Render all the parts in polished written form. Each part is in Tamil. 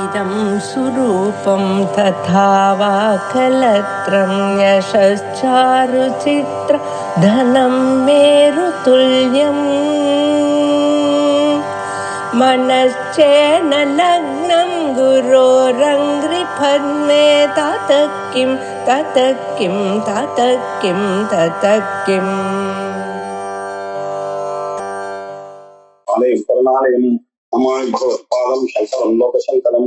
इदं सुरूपं तथा वा कलत्रं यशश्चारुचित्र धनं मेरुतुल्यम् मनश्चेन लग्नं गुरोरङ्घ्रिपद्मे ततः किं ततः किं ततः किं ततः किम् आलयं करुणालयं नमामि भगवत्पादं शङ्करं लोकशङ्करं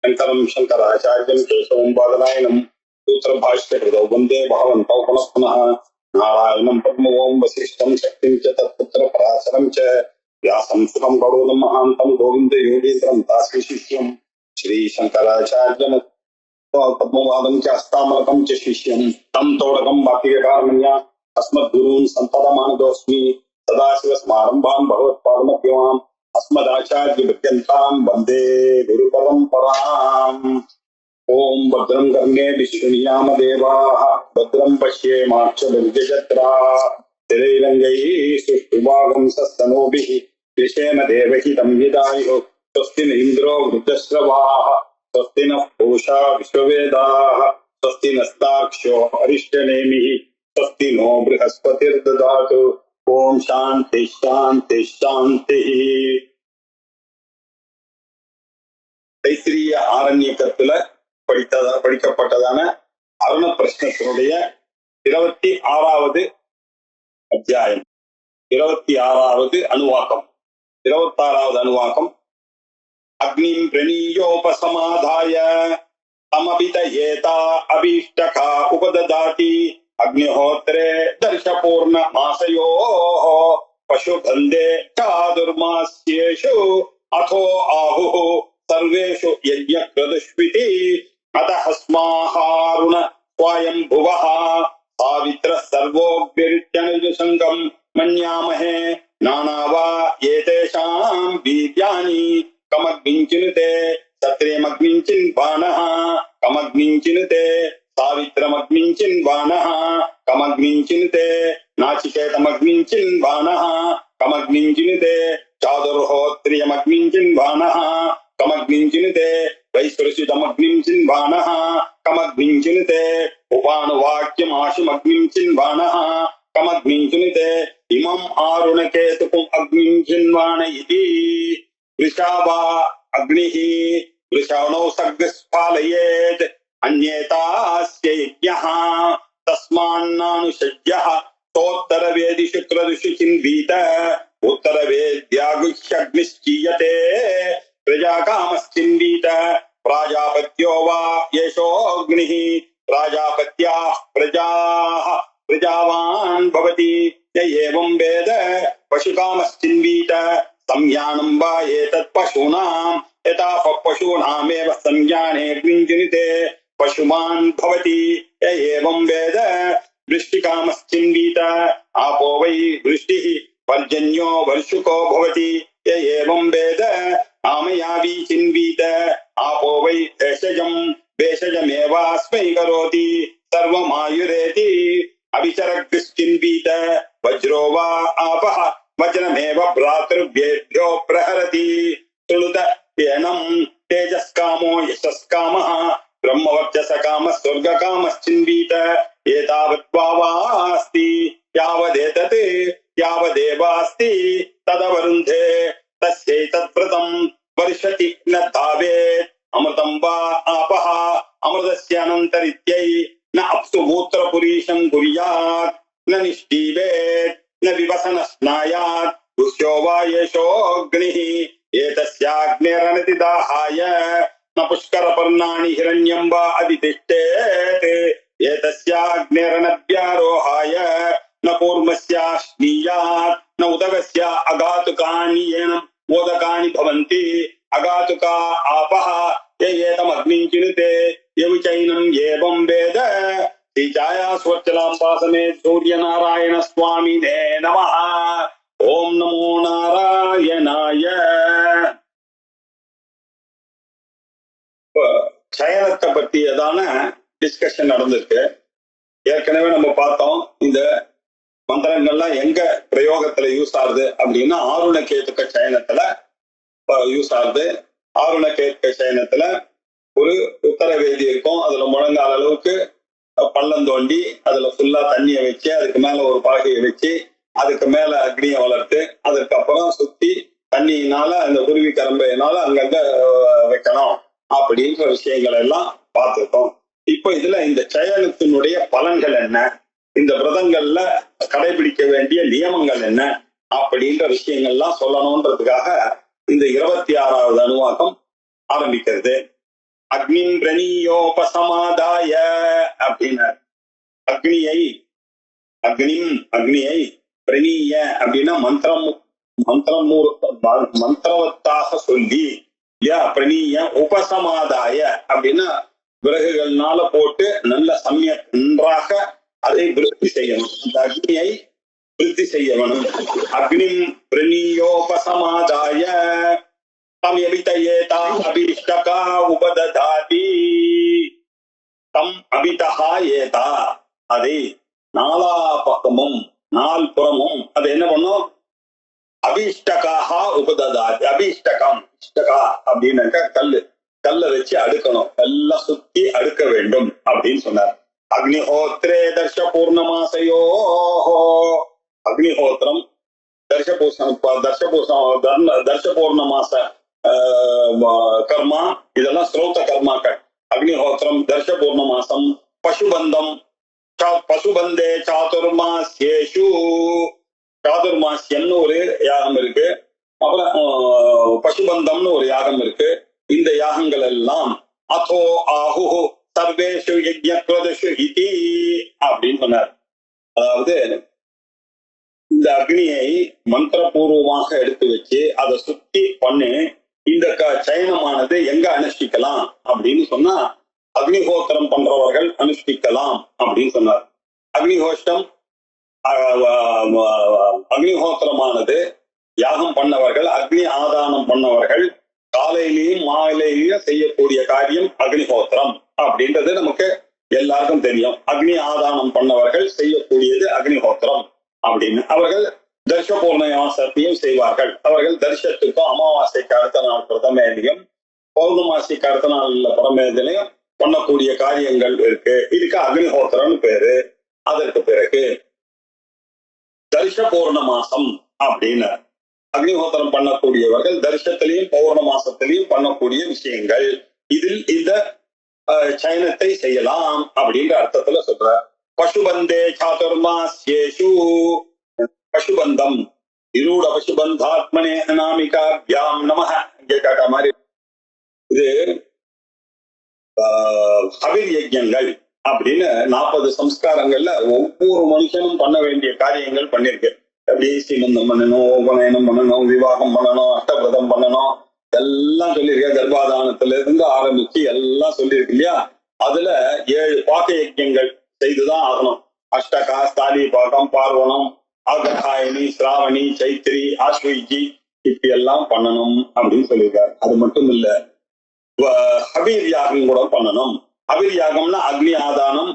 शङ्करं शङ्कराचार्यं केशवं बादरायणं सूत्रभाष्यकृतौ वन्दे भगवन्तौ पुनः पुनः नारायणं पद्मों वसिष्ठं शक्तिं च तत्पुत्र पराशरं च व्यासं सुखं गौरवं महान्तं गोविन्दयोगीन्द्रं दासशिष्यं श्रीशङ्कराचार्यं पद्मवादं च हस्तामलकं च शिष्यं तं तोडकं वाक्यकारमण्या अस्मद्गुरून् सन्ततमानतोऽस्मि सदाशिवसमारम्भां भगवत्पादमध्यमाम् अस्मदाचार्यपर्यन्तां वन्दे गुरुपरम्पराम्। ॐ भद्रं कर्णे विष्णुयाम देवाः भद्रं पश्येमाक्षभिर्यजत्राः स्थिरैरङ्गैः सुष्ठुभागं सस्तनूभिः कृशेम देवहितं विदायुः स्वस्ति न इन्द्रो वृद्धश्रवाः स्वस्ति नः पूषा विश्ववेदाः स्वस्ति नस्ताक्षो अरिष्टनेमिः स्वस्ति नो बृहस्पतिर्ददातु। ஓம் சாந்தி சாந்தி சாந்தி. தைத்திரிய ஆரண்யக்கத்துல படிக்கப்பட்டதான அருண பிரஷ்னத்தினுடைய 26வது அத்தியாயம், 26வது அணுவாக்கம். 26வது அணுவாக்கம். அக்னிம் பிரணீயோபசமாதாய தமபித ஏதா அபீஷ்டகா உபததாதி अग्निहोत्रे दर्शपूर्ण मासयो पशुगन्धे चादुर्मास्येषु अथो आहुः सर्वेषु यज्ञक्रतुष्विति अतः स्माहारुण स्वयंभुवः सावित्रः सर्वोऽभ्यरित्यनुजसङ्गं मन्यामहे नानावा एतेषां बीजानि कमग्निञ्चिनुते सत्रेमग्निञ्चिन्वानः कमग्निञ्चिनुते सावित्रमग्निञ्चिन्वानः कमग्निञ्चिनुते नाचिकेतमग्निञ्चिन्वानः कमग्निञ्चिनुते चातुर्होत्रियमग्निञ्चिन्वानः कमग्निञ्चिनुते वैश्वरसितमग्निञ्चिन्वानः कमग्निञ्चिनुते उपानुवाक्यमाशुमग्निञ्चिन्वानः कमग्निञ्चिनुते इमम् आरुणकेतुकम् अग्निञ्चिन्वान इति वृषावा अग्निः वृषाणौ सर्गस्फालयेत् अन्येतास्य यज्ञः तस्मान्नानुषज्यः तोत्तरवेदिषु क्रतुषु चिन्वीत उत्तरवेद्यागुह्यग्निश्चीयते प्रजाकामश्चिन्वीत प्राजापत्यो वा येषोऽग्निः प्राजापत्याः प्रजाः प्रजावान् भवति य एवं वेद पशुकामश्चिन्वीत संज्ञानं वा एतत् पशूनां यथा पशूनामेव संज्ञाने अग्निञ्चिनुते पशुमान् भवति य एवं वेद वृष्टिकामश्चिन्वीत आपो वै वृष्टिः पर्जन्यो वर्षुको भवति य एवं वेद आमयावी चिन्वीत आपो वै भेषजं भेषजमेवास्मै करोति सर्वमायुरेति अविचरग्निश्चिन्वीत वज्रो वा आपः वज्रमेव भ्रातृभ्येभ्यो प्रहरति तुलुत येनं तेजस्कामो यशस्कामः ब्रह्मवर्चसकामः स्वर्गकामश्चिन्वीत एतावद्भावास्ति यावदेतत् यावदेवास्ति तदवरुन्धे तस्यैतद्व्रतं वर्षति न धावेत् अमृतं वा आपः अमृतस्यानन्तरित्यै न अप्सु मूत्रपुरीशं कुर्यात् न निष्ठीवेत् न विवसनस्नायात् दुष्यो वा येषोऽग्निः एतस्याग्निरनतिदाहाय न पुष्करपर्णानि हिरण्यं वा अधितिष्ठेत् एतस्याग्निरनद्यारोहाय न कूर्मस्याश्नीयात् न उदकस्य अघातुकानि येन मोदकानि भवन्ति अघातुका आपः य एतमग्निञ्चिनुते यविचैनम् एवं वेद श्रीचाया स्वच्छलाम्बासमे सूर्यनारायण स्वामिने नमः. ओम नमो नारायणाय. சயனத்தை பற்றியதான டிஸ்கஷன் நடந்திருக்கு. ஏற்கனவே நம்ம பார்த்தோம் இந்த மந்திரங்கள்லாம் எங்க பிரயோகத்துல யூஸ் ஆகுது அப்படின்னா ஆருண கேதுக்க சயனத்துல யூஸ் ஆகுது. ஆருண கேட்க சயனத்துல ஒரு உத்தரவேதி இருக்கும். அதுல முழங்கால அளவுக்கு பள்ளம் தோண்டி அதுல ஃபுல்லா தண்ணியை வச்சு அதுக்கு மேல ஒரு பலகையை வச்சு அதுக்கு மேல அக்னியை வளர்த்து அதுக்கப்புறம் சுத்தி தண்ணியினால அந்த குருவி கரம்பையினால அங்கங்க வைக்கணும் அப்படின்ற விஷயங்கள் எல்லாம் பார்த்துருக்கோம். இப்ப இதுல இந்த சயனத்தினுடைய பலன்கள் என்ன, இந்த விரதங்கள்ல கடைபிடிக்க வேண்டிய நியமங்கள் என்ன அப்படின்ற விஷயங்கள்லாம் சொல்லணும்ன்றதுக்காக இந்த 26வது அணுவாக்கம் ஆரம்பிக்கிறது. அக்னிம் பிரணீயோபசமாதாய அப்படின்னார். அக்னியை பிரணீய அப்படின்னா மந்திரவத்தாக சொல்லி இல்லையா, பிரணீய உபசமாதாய அப்படின்னா விறகுகள்னால போட்டு நல்ல நன்றாக அதை விருத்தி செய்யணும். அந்த அக்னியை விருத்தி செய்ய வேணும். அக்னிம் பிரணீயோபசமாதாய தம் அபிதயேதா அபிஷ்டகா உபததாதி தம் அபிதஹா ஏதா அதை நாலா பக்கமும் நால்புறமும் அது என்ன பண்ணும், அபிஷ்டகாக உபததாதி. அபிஷ்டகம் இஷ்டகா அப்படின்னாக்கா கல்லை வச்சு அடுக்கணும், எல்லாம் சுத்தி அடுக்க வேண்டும் அப்படின்னு சொன்னார். அக்னிஹோத்ரே தர்ஷ பூர்ணமாசையோ, அக்னிஹோத்திரம் தர்ஷ பூர்ணமாச கர்மா இதெல்லாம் ஸ்ரோத கர்மாக்கள். அக்னிஹோத்திரம் தர்ஷ பூர்ணமாசம் பசுபந்தம் பசுபந்தே சாதுர்மாஸ்யேஷு, சாதுர்மாஸ்யம்னு ஒரு யாகம் இருக்கு, அப்புறம் பசுபந்தம்னு ஒரு யாகம் இருக்கு. இந்த யாகங்கள் எல்லாம் அதோ ஆஹு சர்வேஷு யஜ்ஞக்ரதுஷு இதி அப்படின்னு சொன்னார். அதாவது இந்த அக்னியை மந்திரபூர்வமாக எடுத்து வச்சு அதை சுத்தி பண்ணு இந்த சயனமானது எங்க அனுஷ்டிக்கலாம் அப்படின்னு சொன்னா அக்னிஹோத்திரம் பண்றவர்கள் அனுஷ்டிக்கலாம் அப்படின்னு சொன்னார். அக்னிஹோத்திரமானது யாகம் பண்ணவர்கள், அக்னி ஆதானம் பண்ணவர்கள் காலையிலையும் மாலையிலையும் செய்யக்கூடிய காரியம் அக்னிஹோத்திரம் அப்படின்றது நமக்கு எல்லாருக்கும் தெரியும். அக்னி ஆதானம் பண்ணவர்கள் செய்யக்கூடியது அக்னிஹோத்திரம் அப்படின்னு. அவர்கள் தர்ஷ பூர்ணமாசத்தையும் செய்வார்கள். அவர்கள் தர்ஷத்துக்கும் அமாவாசைக்கு அடுத்த நாள் பிரதமேதியும் பௌர்ணமாசிக்கு அடுத்த நாள் பிரமேதிலையும் பண்ணக்கூடிய காரியங்கள் இருக்கு. இதுக்கு அக்னிஹோத்திரம்னு பேரு. அதற்கு பிறகு தர்ஷ பூர்ணமாசம் அப்படின்னு அக்னிஹோத்திரம் பண்ணக்கூடியவர்கள் தர்ஷத்திலையும் பௌர்ணமாசத்திலையும் பண்ணக்கூடிய விஷயங்கள், இதில் இந்த சயனத்தை செய்யலாம் அப்படின்ற அர்த்தத்துல சொல்ற. பசுபந்தே சாதுர்மாஸ்யேஷு, பசுபந்தம் இருட பசுபந்தாத்மனே அநாமிகாபியாம் நமஹ இங்கே காட்ட மாதிரி இது ஹவிர் யஜ்ஞங்கள் அப்படின்னு 40 சம்ஸ்காரங்கள்ல ஒவ்வொரு மனுஷனும் பண்ண வேண்டிய காரியங்கள் பண்ணிருக்கு. அப்படி சீமந்தம் பண்ணணும், உபநயனம் பண்ணணும், விவாகம் பண்ணணும், அஷ்டபிரதம் பண்ணணும், எல்லாம் சொல்லியிருக்க. கர்ப்பாதானத்துல இருந்து ஆரம்பிச்சு எல்லாம் சொல்லியிருக்கு இல்லையா. அதுல 7 பாக்க யஜ்ஞங்கள் செய்துதான் ஆகணும். அஷ்டகா, ஸ்தாலி பாகம், பார்வணம், ஆககாயினி, சிராவணி, சைத்திரி, ஆஸ்வீஜி இப்படி எல்லாம் பண்ணணும் அப்படின்னு சொல்லியிருக்காரு. அது மட்டும் இல்ல, ஹபீர் யாகம் கூட பண்ணணும். ஹபீர் யாகம்னா அக்னி ஆதானம்,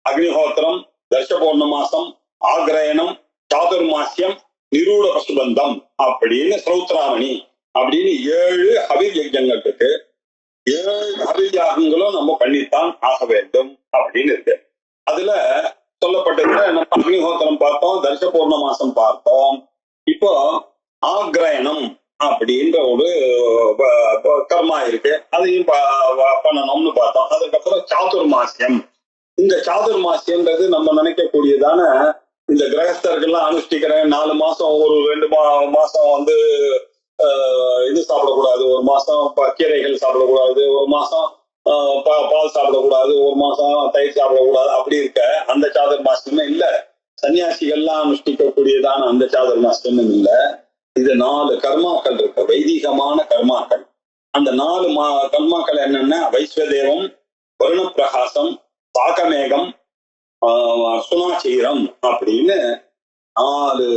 அக்னிஹோத்திரம், தர்ஷ பௌர்ணமாசம், ஆக்ரயணம், சாதுர்மாசியம், நிரூட பசுபந்தம் அப்படின்னு ஸ்ரௌத்ராமணி அப்படின்னு 7 ஹபீர் யஜ்ஞங்கள் இருக்கு. 7 ஹபீர் யாகங்களும் நம்ம பண்ணித்தான் ஆக வேண்டும் அப்படின்னு இருக்கு. அதுல சொல்லப்பட்டது நம்ம அக்னிஹோத்திரம் பார்த்தோம், தர்ஷ பௌர்ணமாசம் பார்த்தோம். இப்போ ஆக்ரயணம் அப்படின்ற ஒரு கர்மா இருக்கு, அதையும் பண்ணணும்னு பார்த்தோம். அதுக்கப்புறம் சாதுர்மாசியம். இந்த சாதுர்மாசியம்ன்றது நம்ம நினைக்கக்கூடியதான இந்த கிரகஸ்தர்கள்லாம் அனுஷ்டிக்கிறேன் 4 மாசம் ஒரு 2 மாசம் வந்து இது சாப்பிடக்கூடாது, ஒரு மாசம் கீரைகள் சாப்பிடக்கூடாது, ஒரு மாசம் பால் சாப்பிடக்கூடாது, ஒரு மாசம் தயிர் சாப்பிடக்கூடாது அப்படி இருக்க அந்த சாதுர்மாசியமே இல்ல. சன்னியாசிகள்லாம் அனுஷ்டிக்கக்கூடியதான அந்த சாதுர்மாசியமும் இல்ல. இது 4 கர்மாக்கள் இருக்கு, வைதிகமான கர்மாக்கள். அந்த 4 கர்மாக்கள் என்னன்னா வைஸ்வதேவம், வருண பிரகாசம், சாகமேகம், சுனாச்சீரம் அப்படின்னு 4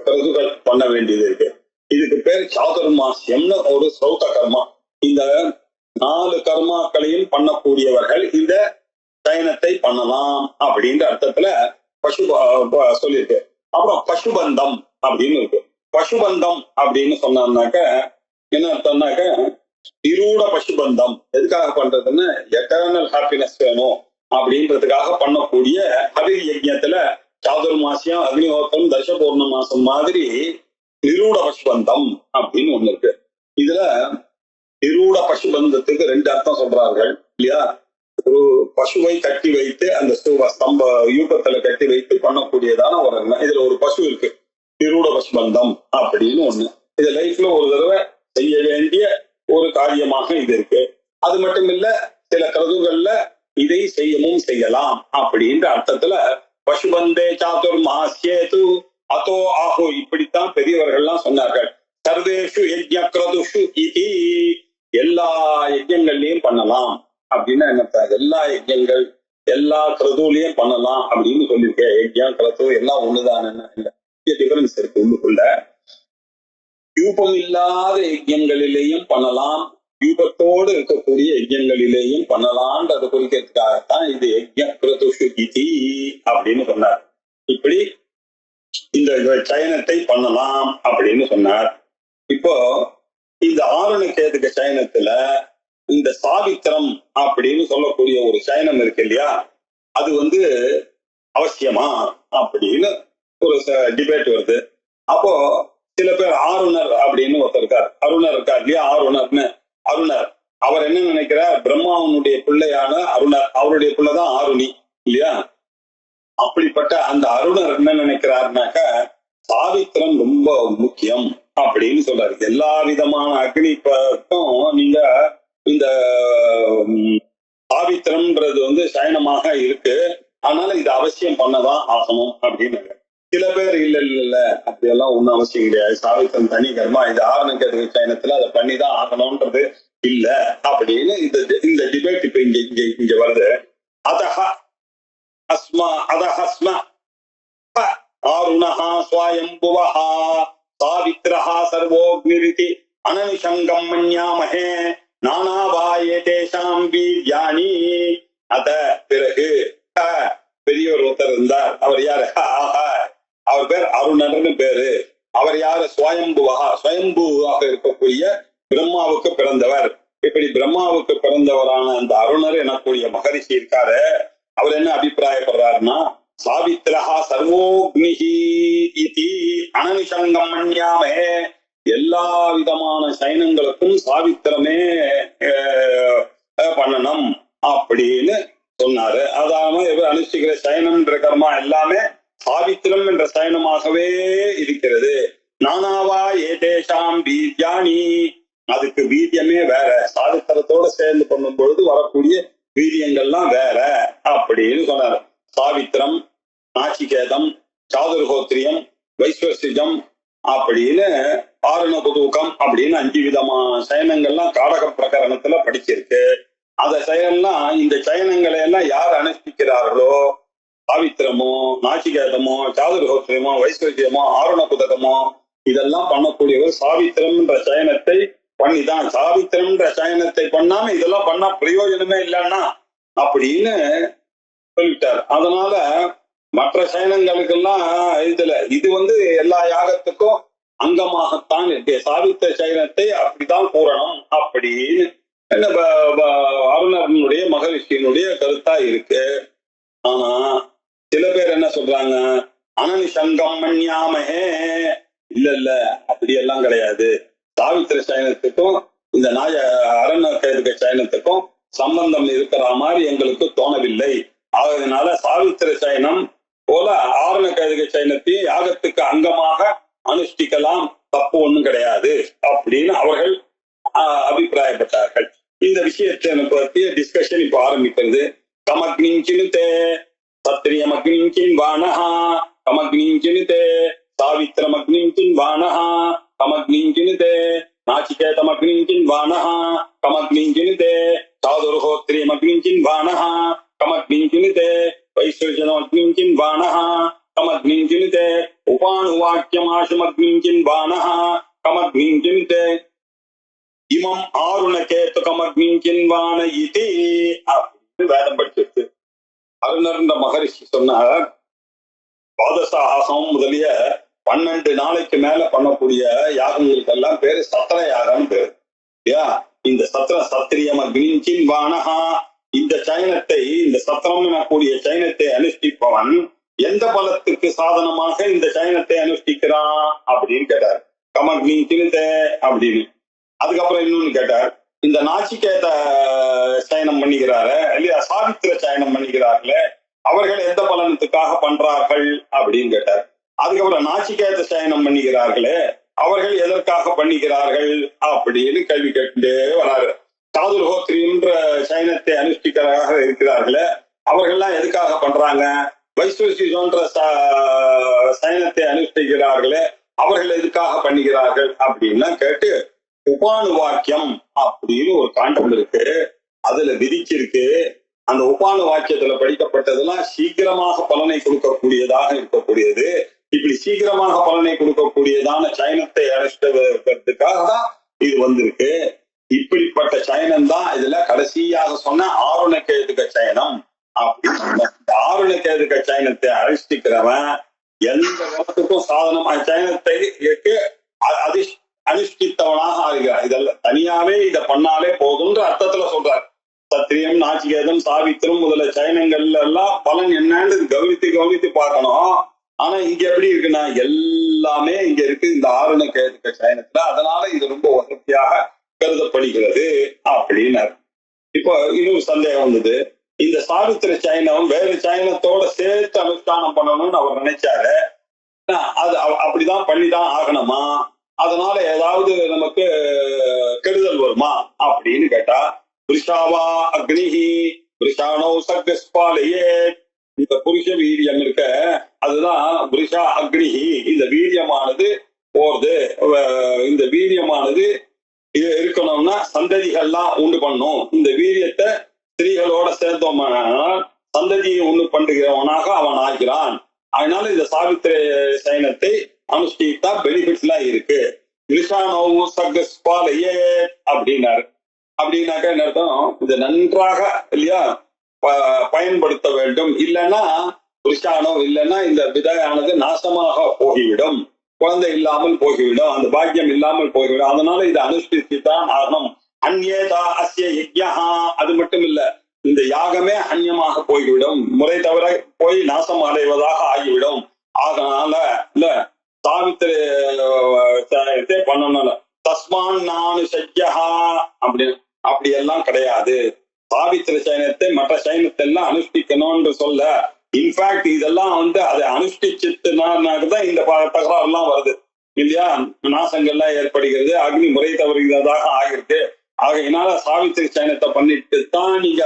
கிருதுகள் பண்ண வேண்டியது இருக்கு. இதுக்கு பேர் சாதுர்மாசியம்னு ஒரு சௌத கர்மா. இந்த 4 கர்மாக்களையும் பண்ணக்கூடியவர்கள் இந்த சயனத்தை பண்ணலாம் அப்படின்ற அர்த்தத்துல சொல்லியிருக்கு. அப்புறம் பசுபந்தம் அப்படின்னு இருக்கு. பசுபந்தம் அப்படின்னு சொன்னாக்க என்ன அர்த்தம்னாக்க நிரூட பசுபந்தம் எதுக்காக பண்றதுன்னு எட்டர்னல் ஹாப்பினஸ் வேணும் அப்படின்றதுக்காக பண்ணக்கூடிய ஹவி யஜ்யத்துல சாதுர்மாசியம் அக்னிஹோத்திரம் தர்ஷ பௌர்ணமாசம் மாதிரி நிரூட பசுபந்தம் அப்படின்னு ஒண்ணு இருக்கு. இதுல நிரூட பசுபந்தத்துக்கு ரெண்டு அர்த்தம் சொல்றார்கள் இல்லையா. ஒரு பசுவை கட்டி வைத்து அந்த ஸ்தம்ப யூகத்துல கட்டி வைத்து பண்ணக்கூடியதான ஒரு இதுல ஒரு பசு இருக்கு, நிரூட பசுபந்தம் அப்படின்னு ஒண்ணு. இது லைஃப்ல ஒரு தடவை செய்ய வேண்டிய ஒரு காரியமாக இது இருக்கு. அது மட்டும் இல்ல, சில கருதுகள்ல இதை செய்யலாம் அப்படின்ற அர்த்தத்துல பசுபந்தே சாதுர்மாஸ்யேது அதோ ஆஹோ இப்படித்தான் பெரியவர்கள்லாம் சொன்னார்கள். சர்வேஷு யஜ்ஞ கிரதுஷு இதி, எல்லா யஜ்ஞங்கள்லயும் பண்ணலாம் அப்படின்னா என்ன, எல்லா யஜ்ஞங்கள் எல்லா கிரதுலயும் பண்ணலாம் அப்படின்னு சொல்லியிருக்கேன். யஜ்ஞம் கிரது எல்லாம் ஒண்ணுதானே, டிஃபரன்ஸ் இருக்கு உள்ளுக்குள்ள. யூபம் இல்லாத யஜ்ஞங்களிலேயும் பண்ணலாம், யூபத்தோடு இருக்கக்கூடிய யஜ்ஞங்களிலேயும் பண்ணலாம்ன்றதை குறிக்கிறதுக்காகத்தான் இது யஜ்ஞ கிரதுஷு இதி அப்படின்னு சொன்னார். இப்படி இந்த சயனத்தை பண்ணலாம் அப்படின்னு சொன்னார். இப்போ இந்த ஆருணகேதுக சயனத்துல இந்த சாவித்திரம் அப்படின்னு சொல்லக்கூடிய ஒரு சயனம் இருக்கு இல்லையா, அது அவசியமா அப்படின்னு ஒரு டிபேட் வருது. அப்போ சில பேர் ஆருணர் அப்படின்னு ஒருத்தர் இருக்கார், அருணர் இருக்கார் இல்லையா, ஆருணர்னு. அருணர் அவர் என்ன நினைக்கிறார், பிரம்மாவனுடைய பிள்ளையான அருணர், அவருடைய பிள்ளைதான் ஆருணி இல்லையா. அப்படிப்பட்ட அந்த அருணர் என்ன நினைக்கிறாருனாக்க சாவித்திரம் ரொம்ப முக்கியம் அப்படின்னு சொல்றாரு. எல்லா விதமான அக்னிக்கும் நீங்க இந்த சாவித்திரம்ன்றது சயனமாக இருக்கு, அதனால இது அவசியம் பண்ணதான் ஆகணும் அப்படின்னு. சில பேர் இல்ல அப்படியெல்லாம் ஒண்ணும் அவசியம் கிடையாது, சாவித்திரம் தனி கர்மா, இது ஆரணகேதுக சயனத்துல அதை பண்ணிதான் ஆகணும்ன்றது இல்ல அப்படின்னு இந்த டிபேட் இப்ப இங்க வருது. அதஹ ஆருணஹ ஸ்வயம்புவஹ சாவித்ரஹ சர்வோக்னிரிதி அனனுஷங்கம் மன்யாமஹே நானாவாயேதேஷாம் வீர்யாணி. அத பிறகு பெரியவர் ஒருத்தர் இருந்தார், அவர் யாரு, அவர் பேர் அருணர்னு பேரு. அவர் யாரு, ஸ்வயம்புவஹா, ஸ்வயம்புவாக இருக்கக்கூடிய பிரம்மாவுக்கு பிறந்தவர். இப்படி பிரம்மாவுக்கு பிறந்தவரான அந்த அருணர் எனக்கூடிய மகரிஷி இருக்காரு, அவர் என்ன அபிப்பிராயப்படுறாருன்னா, சாவித்ரஹா சர்வோக்னிஹி இதி அனனுஷங்கம் மன்யாமே, எல்லா விதமான சயனங்களுக்கும் சாவித்திரமே பண்ணணும் அப்படின்னு சொன்னாரு. அதாவது அனுஷ்டிக்கிற சயனம்ன்ற கர்மா எல்லாமே சாவித்திரம் என்ற சயனமாகவே இருக்கிறது. நானாவா ஏதேஷாம் வீர்யாணி, அதுக்கு வீரியமே வேற, சாவித்திரத்தோட சேர்ந்து பண்ணும் பொழுது வரக்கூடிய வீரியங்கள்லாம் வேற அப்படின்னு சொன்னாரு. சாவித்திரம், நாச்சிகேதம், சாதுர்ஹோத்திரியம், வைஸ்வசிஜம் அப்படின்னு ஆரணபுதூகம் அப்படின்னு 5 விதமான சயனங்கள்லாம் காடக பிரகரணத்துல படிச்சிருக்கு. அந்த சயனம்லாம், இந்த சயனங்களை எல்லாம் யார் அனுஷ்டிக்கிறார்களோ, சாவித்திரமோ நாச்சிகேதமோ சாதுர்ஹோத்திரியமோ வைஸ்வசியமோ ஆரணபுதகமோ இதெல்லாம் பண்ணக்கூடியவர் சாவித்திரம்ன்ற சயனத்தை பண்ணிதான். சாவித்திரம்ன்ற சயனத்தை பண்ணாம இதெல்லாம் பண்ணா பிரயோஜனமே இல்லைன்னா அப்படின்னு சொல்லிட்டார். அதனால மற்ற சயனங்களுக்கெல்லாம் இது எல்லா யாகத்துக்கும் அங்கமாகத்தான் இருக்கு. சாவித்திர சயனத்தை அப்படிதான் கூறணும் அப்படின்னு அருணனுடைய மகரிஷியினுடைய கருத்தா இருக்கு. ஆனா சில பேர் என்ன சொல்றாங்க, அனனுஷங்கம் மன்யாமஹே, இல்ல அப்படியெல்லாம் கிடையாது, சாவித்திர சயனத்துக்கும் இந்த ஆரணகேதுக சயனத்துக்கும் சம்பந்தம் இருக்கிற மாதிரி எங்களுக்கு தோணவில்லை. ஆகையினால சாவித்திர சயனம் போல ஆரணகேதுக சயனத்தையும் யாகத்துக்கு அங்கமாக அனுஷ்டிக்கலாம், தப்பு ஒண்ணும் கிடையாது அப்படின்னு அவர்கள் அபிப்பிராயப்பட்டார்கள். இந்த விஷயத்தை பற்றிய டிஸ்கஷன் இப்ப ஆரம்பிக்கிறது. கமக்னிஞ்சினுதே சத்திரியமக்னிஞ்சின் வானஹா கமக்னிஞ்சினுதே சாவித்திரமக்னிஞ்சின் வானஹா கமக்னிஞ்சினுதே நாச்சிகேதமக்னிஞ்சின் வானஹா கமக்னிஞ்சினுதே சாதுர்ஹோத்ரியமக்னிஞ்சின் வானஹா கமக்னிஞ்சினுதே வைஸ்வஜனமக்னிஞ்சின் வானஹா கமக்னிஞ்சினுதே உபானுவாக்கியமாசுமக்னிஞ்சின் வானஹா கமக்னிஞ்சினுதே இமம் ஆருணகேது கமக்னிஞ்சின் வான இதி அப்படின்னு வேதம் படிச்சிருக்கு. அருணர்ன்ற மகரிஷி சொன்னார், பாதசாகம் முதலிய 12 நாளைக்கு மேல பண்ணக்கூடிய யாகங்களுக்கு எல்லாம் பேரு சத்திர யாகம்னு பேரு. இல்லையா? இந்த சத்திரியம் அக்னிஞ்சின் வானகா, இந்த சயனத்தை, இந்த சத்திரம் எனக்கூடிய சயனத்தை அனுஷ்டிப்பவன் எந்த பலத்துக்கு சாதனமாக இந்த சயனத்தை அனுஷ்டிக்கிறான் அப்படின்னு கேட்டார். கமக்னிஞ்சின் அப்படின்னு. அதுக்கப்புறம் இன்னொன்னு கேட்டார், இந்த நாச்சிகேத சயனம் பண்ணிக்கிறாரு இல்லையா, சாவித்திர சயனம் பண்ணிக்கிறார்களே, அவர்கள் எந்த பலனத்துக்காக பண்றார்கள் அப்படின்னு கேட்டார். அதுக்கப்புறம் நாச்சிகேத சயனம் பண்ணிக்கிறார்களே, அவர்கள் எதற்காக பண்ணிக்கிறார்கள் அப்படின்னு கேள்வி கேட்டு வராரு. சாதுர்ஹோத்ரின்ற சயனத்தை அனுஷ்டிக்கிறதாக இருக்கிறார்களே, அவர்கள்லாம் எதுக்காக பண்றாங்க? வைஸ்வசின்ற சயனத்தை அனுஷ்டிக்கிறார்களே, அவர்கள் எதுக்காக பண்ணுகிறார்கள் அப்படின்னா கேட்டு, உபானு வாக்கியம் அப்படின்னு ஒரு காண்டம் இருக்கு, அதுல விதிச்சிருக்கு. அந்த உபானு வாக்கியத்துல படிக்கப்பட்டதெல்லாம் சீக்கிரமாக பலனை கொடுக்கக்கூடியதாக இருக்கக்கூடியது. இப்படி சீக்கிரமாக பலனை கொடுக்கக்கூடியதான சயனத்தை அனுஷ்டிக்கிறதுக்காக தான் இது வந்திருக்கு. இப்படிப்பட்ட சயனம் தான் இதுல கடைசியாக சொன்ன ஆருணகேதுக சயனம். அப்படி ஆருணகேதுக சயனத்தை அனுஷ்டிக்கிறவன் எந்த காலத்துக்கும் சாதனமாக சயனத்தை அனுஷ்டித்தவனாக ஆகிறார். இதெல்லாம் தனியாவே இதை பண்ணாலே போதும்ன்ற அர்த்தத்துல சொல்றார். சத்திரியம், நாச்சிகேதம், சாவித்திரம் முதல சயனங்கள்ல எல்லாம் பலன் என்னன்னு கவனித்து பார்க்கணும். ஆனா இங்க எப்படி இருக்குன்னா எல்லாமே இங்க இருக்கு இந்த ஆருணகேதுக சயனத்துல. அதனால இது ரொம்ப வசதியாக கருதப்படுகிறது அப்படின்னாரு. இப்போ இன்னொரு சந்தேகம் வந்தது, இந்த சாவித்திர சயனம் வேறு சயனத்தோட சேர்த்து அனுஷ்டானம் பண்ணணும்னு அவர் நினைச்சாரு. அது அப்படிதான் பண்ணிதான் ஆகணுமா? அதனால ஏதாவது நமக்கு கெடுதல் வருமா அப்படின்னு கேட்டா, புருஷாவா அக்னிஹி புருஷானோ சக்ஸ்பாலையே, இந்த புருஷ வீரியம் இருக்க அதுதான் புருஷா அக்னிஹி. இந்த வீரியமானது போறது, இந்த வீரியமானது இருக்கணும்னா சந்ததிகள்லாம் உண்டு பண்ணும். இந்த வீரியத்தை ஸ்திரீகளோட சேர்த்தோம்னால் சந்ததியை உண்டு பண்ணுகிறவனாக அவன் ஆகிறான். அதனால இந்த சாவித்திர சயனத்தை அனுஷ்டித்தா பெனிஃபிட்ஸ் எல்லாம் இருக்கு. அப்படின்னாரு. அப்படின்னாக்க என்ன அர்த்தம்? இதை நன்றாக இல்லையா பயன்படுத்த வேண்டும். இல்லைன்னா புருஷானோ இல்லைன்னா இந்த விதையானது நாசமாக போகிவிடும், குழந்தை இல்லாமல் போகிவிடும், அந்த பாக்கியம் இல்லாமல் போகிவிடும். அதனால இதை அனுஷ்டிச்சுதான் ஆகணும். அந்நேதா அஸ்ய யஜ்ஞா, அது மட்டும் இல்ல, இந்த யாகமே அந்நியமாக போய்விடும், முறை தவிர போய் நாசம் அடைவதாக ஆகிவிடும். அதனால இல்ல சாவித்திரத்தை பண்ணணும். தஸ்மான் நானு சையா அப்படி எல்லாம் கிடையாது. சாவித்திர சயனத்தை மற்ற சயனத்தை எல்லாம் அனுஷ்டிக்கணும்னு சொல்ல. இன்ஃபேக்ட் இதெல்லாம் அதை அனுஷ்டிச்சுதான் இந்த தகராறு எல்லாம் வருது இல்லையா, நாசங்கள்லாம் ஏற்படுகிறது, அக்னி முறை தவறுகிறதாக ஆகிருக்கு. ஆகையினால சாவித்திரி சயனத்தை பண்ணிட்டு தான் நீங்க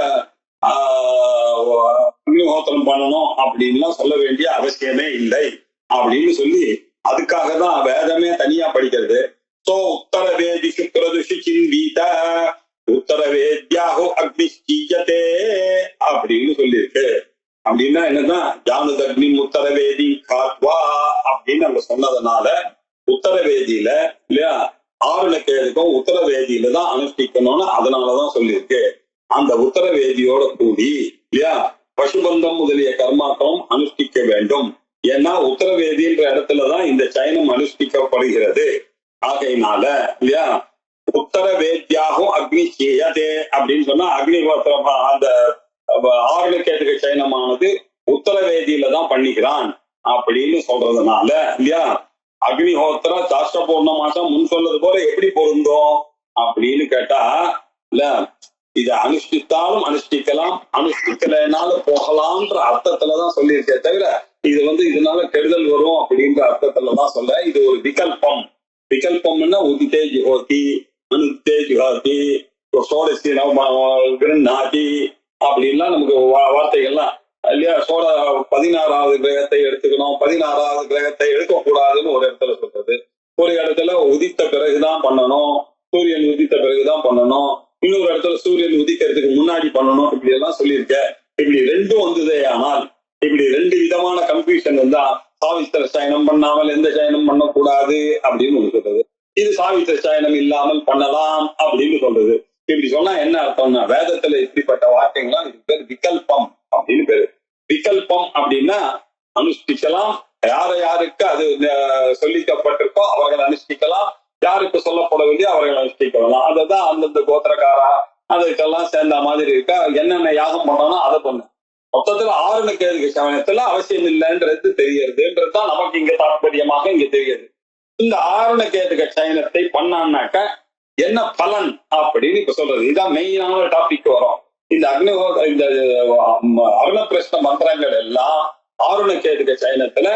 அக்னிஹோத்திரம் பண்ணணும் அப்படின்லாம் சொல்ல வேண்டிய அவசியமே இல்லை அப்படின்னு சொல்லி, அதுக்காக தான் வேதமே தனியா படிக்கிறது. சோ உத்தர வேதி சுக்ரதுஷி சிந்தீத உத்தர வேத்யாஹோ அக்னிஷ்டீயதே அப்படின்னு சொல்லியிருக்கு. அப்படின்னா என்னன்னா, ஜானுதக்னி உத்தர வேதி காத்வா அப்படின்னு நம்ம சொன்னதுனால உத்தர வேதியில இல்லையா ஆருணகேதுக்கும் உத்தர வேதியில தான் அனுஷ்டிக்கணும்னு அதனாலதான் சொல்லியிருக்கு. அந்த உத்தர வேதியோட கூடி இல்லையா பசுபந்தம் முதலிய கர்மாக்களும் அனுஷ்டிக்க வேண்டும். ஏன்னா உத்தர வேதின்ற இடத்துலதான் இந்த சயனம் அனுஷ்டிக்கப்படுகிறது. ஆகையினால இல்லையா உத்தர வேத்யாகும் அக்னி செய்யதே அப்படின்னு சொன்னா அக்னிஹோத்திரம் அந்த ஆருணகேதுக சயனமானது உத்தர வேதியில தான் பண்ணிக்கிறான் அப்படின்னு சொல்றதுனால இல்லையா அக்னிஹோத்திர தாஷ்ட பௌர்ணமாசம் முன் சொல்றது போல எப்படி பொருந்தோம் அப்படின்னு கேட்டா இல்ல, இதை அனுஷ்டித்தாலும் அனுஷ்டிக்கலாம், அனுஷ்டிக்கலைனாலும் போகலாம்ன்ற அர்த்தத்துலதான் சொல்லியிருக்கே தவிர இது இதனால கெடுதல் வரும் அப்படின்ற அர்த்தத்துலதான் சொல்ல. இது ஒரு விகல்பம். விகல்பம்னா உதித்தே ஜுஹோதி, அனுத்தே ஜுஹாதி, சோடசி நாட்டி அப்படின்லாம் நமக்கு வார்த்தைகள்லாம் இல்லையா. 16வது கிரகத்தை எடுத்துக்கணும், 16வது கிரகத்தை எடுக்கக்கூடாதுன்னு ஒரு இடத்துல சொல்றது, ஒரு இடத்துல உதித்த பிறகுதான் பண்ணணும், சூரியன் உதித்த பிறகுதான் பண்ணணும், இன்னொரு இடத்துல சூரியன் உதிக்கிறதுக்கு முன்னாடி பண்ணணும், இப்படி எல்லாம் சொல்லியிருக்க. இப்படி ரெண்டும் வந்ததே. ஆனால் இப்படி 2 விதமான கன்ஃபியூஷன் வந்தா சாவித்திர சயனம் பண்ணாமல் எந்த சயனம் பண்ணக்கூடாது அப்படின்னு சொல்றது, இது சாவித்திர சயனம் இல்லாமல் பண்ணலாம் அப்படின்னு சொல்றது. இப்படி சொன்னா என்ன அர்த்தம்னா, வேதத்துல இப்படிப்பட்ட வாக்கியங்கள்லாம் இதுக்கு பேர் விகல்பம் அப்படின்னு பேரு. விகல்பம் அப்படின்னா அனுஷ்டிக்கலாம், யாருக்கு அது சொல்லிக்கப்பட்டிருக்கோ அவர்கள் அனுஷ்டிக்கலாம், யாருக்கு சொல்லப்படவில்லையோ அவர்கள் அனுஷ்டிக்கலாம். அதுதான் அந்தந்த கோத்திரக்காரா அதுக்கெல்லாம் சேர்ந்த மாதிரி இருக்கா. என்னென்ன யாகம் பண்ணணும் அதை பண்ணு. மொத்தத்துல ஆறுனுக்கு சமயத்துல அவசியம் இல்லைன்றது தெரியறதுன்றதுதான் நமக்கு இங்க தாற்பயமாக இங்க தெரியுது. இந்த ஆறுனுக்கு சயனத்தை பண்ணான்னாக்க என்ன பலன் அப்படின்னு இப்ப சொல்றது. இதான் மெயினான டாபிக் வரும். இந்த இந்த அருணப்பிரஷ்ன மந்திரங்கள் எல்லாம் ஆறுனுக்கு சயனத்துல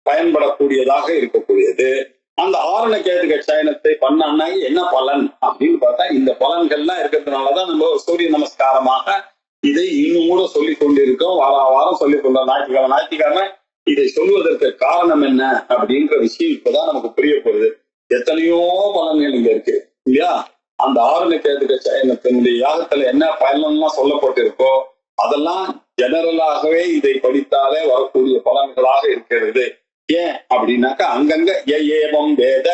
பயன்படக்கூடியதாக இருக்கக்கூடியது. அந்த ஆறுனுக்கு சயனத்தை பண்ணான்னா என்ன பலன் அப்படின்னு பார்த்தா இந்த பலன்கள்லாம் இருக்கிறதுனாலதான் நம்ம சூரிய நமஸ்காரமாக இதை இன்னும் கூட சொல்லிக் கொண்டிருக்கோம். வாரம் சொல்லிக் கொண்டோம். ஞாயிற்றுக்கிழமை இதை சொல்வதற்கு காரணம் என்ன அப்படின்ற விஷயம் இப்பதான் நமக்கு புரிய போகுது. எத்தனையோ பலன்கள் இங்க இருக்கு இல்லையா? அந்த ஆறுனுக்கு சயனத்தினுடைய யாகத்துல என்ன பலன்லாம் சொல்லப்பட்டிருக்கோ அதெல்லாம் ஜெனரலாகவே இதை படித்தாலே வரக்கூடிய பலன்களாக இருக்கிறது. ஏன் அப்படின்னாக்கா அங்கங்க ஏவம் வேத